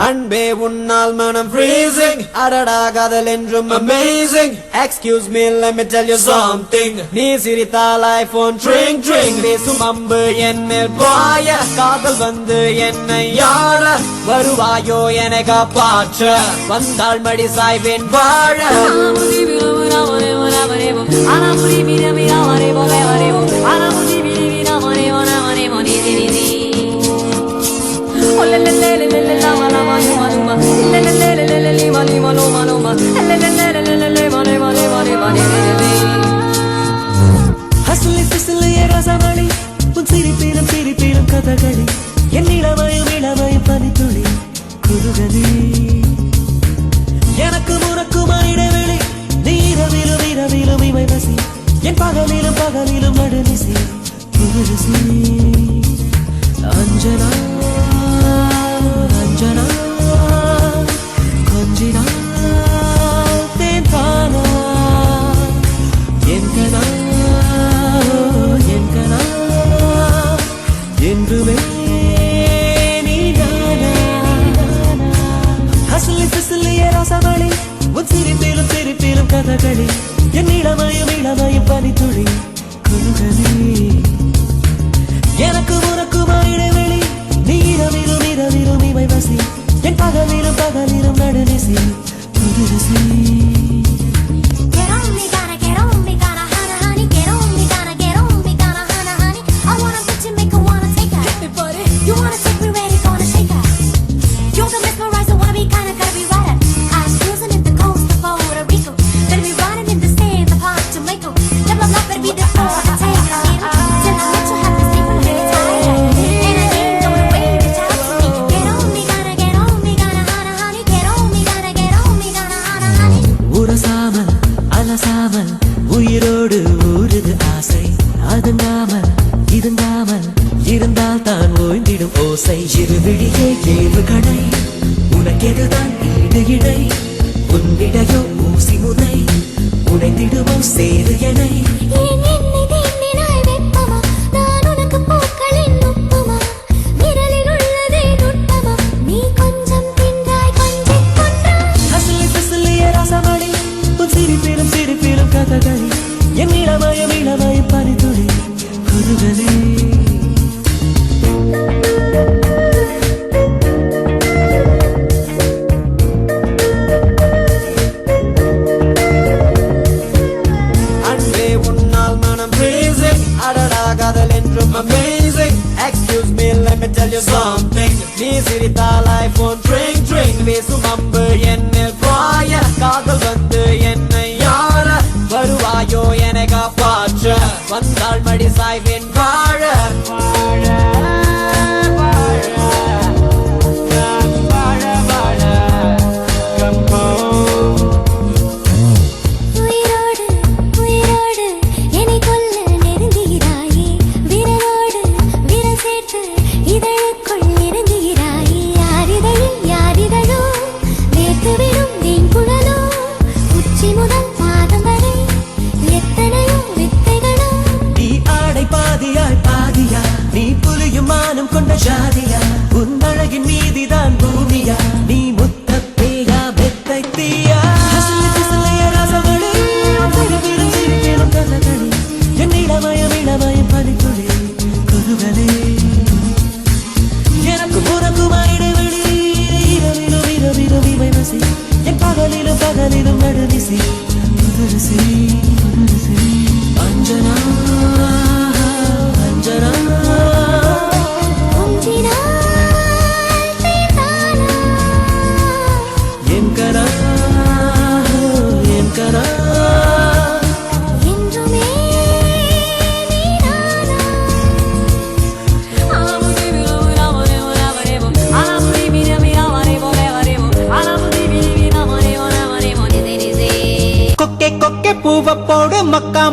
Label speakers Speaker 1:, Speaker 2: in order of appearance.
Speaker 1: அன்பே உன்னால் மனம் freezing அடடா காதல் என்றும் amazing excuse me let me tell you something நீ சிரித்தால் iPhone ட்ரிங் ட்ரிங் வீசும் அம்பு என் மேல் பாய காதல் வந்து என்னை யாழ வருவாயோ என்னை காப்பாற்ற வந்தாள் மடி சாய்வேன் வாழ
Speaker 2: ஹசலி பிசலி ரசமணி உன் சிரிப்பிலும் சிரிப்பிலும் கதகளி என் இளமையும் இளமையும் பனித்துளி குருகதி எனக்கு உனக்கும் இடைவெளி நீ இரவிலும் இரவிலும் இமை வசி என் பகலிலும் பகலிலும் நடுநிசி புதுசி அஞ்சனா அஞ்சனா கொஞ்சினா தேன்பானா என்கனா என்கனா என்றுமே நீதானா ஹசலி பிசலிய ரசமணி உன் சிரிப்பிலும் சிரிப்பிலும் கதகளி என் இளமையும் இளமையும் பனித்துளி குருகதி எனக்கு உனக்கும் இடைவெளி நீ இரவிலும் இரவிலும் இமை வசி என் பகலிலும் பகலிலும் நடுநிசி புதுரசி உரசாமல் அலசாமல் உயிரோடு ஊறுது ஆசை அதுங்காமல் இதுங்காமல் இருந்தால் தான் ஓய்ந்திடும் ஓசை இருவிழியே ஏவு கடை உனக்கெதுதான் ஈடு இடை உன்னிடையோ ஊசி முனை உனைத்திடுமோ சேரு எனை சிரிப்பிலும் சிரிப்பிலும் கதகளி என் இளமயம் இளமயம் பனித்துளி குருகலி
Speaker 1: அன்பே உன்னால் மனம் freezing அடடா காதல் என்றும் amazing excuse me let me tell you something நீ சிரித்தால் iPhone ட்ரிங் ட்ரிங் வீசும் அம்பு என்னில் பாய காதல் வந்து என்னை யாழ வருவாயோ என்னை காப்பாற்ற வந்தாள் மடி சாய்வேன் வாழ வாழ வாழ நான் வாழ வாழ கம்போ
Speaker 3: உயிரோடு உயிரோடு என்னை கொல்ல நெருங்குகிறாயே விரலோடு விரல் சேர்த்து இதழுக்குள் நெருங்குகிறாயே யாரிதழில் யாரிதழோ வேர்த்துவிடும் தேன்குழலோ உச்சி முதல் பாதம் வரை எத்தனையோ வித்தைகளோ
Speaker 2: நீ ஆடை பாதியாய் பாதியா நீ புலியும் மானம் கொண்ட ஜாதியா உன் அழகின் மீதிதான் பூமியா நீ முத்தப்பேயா வெத்தை தீயா சிரிப்பிலும் சிரிப்பிலும் கதகளி என் இளமயம் இளமயம் பனித்துளி குருகலே எனக்கு உனக்கும் இடைவெளி இரவிலும் இரவிலும் இமை வசி என் பகலிலும் பகலிலும் நடுநிசி புதுரசி புதுரசி அஞ்சனா அஞ்சனா என்கனா என்கனா
Speaker 3: என்றுமே நீதானா
Speaker 1: கொக்கே கொக்கே பூவ போடு மக்கா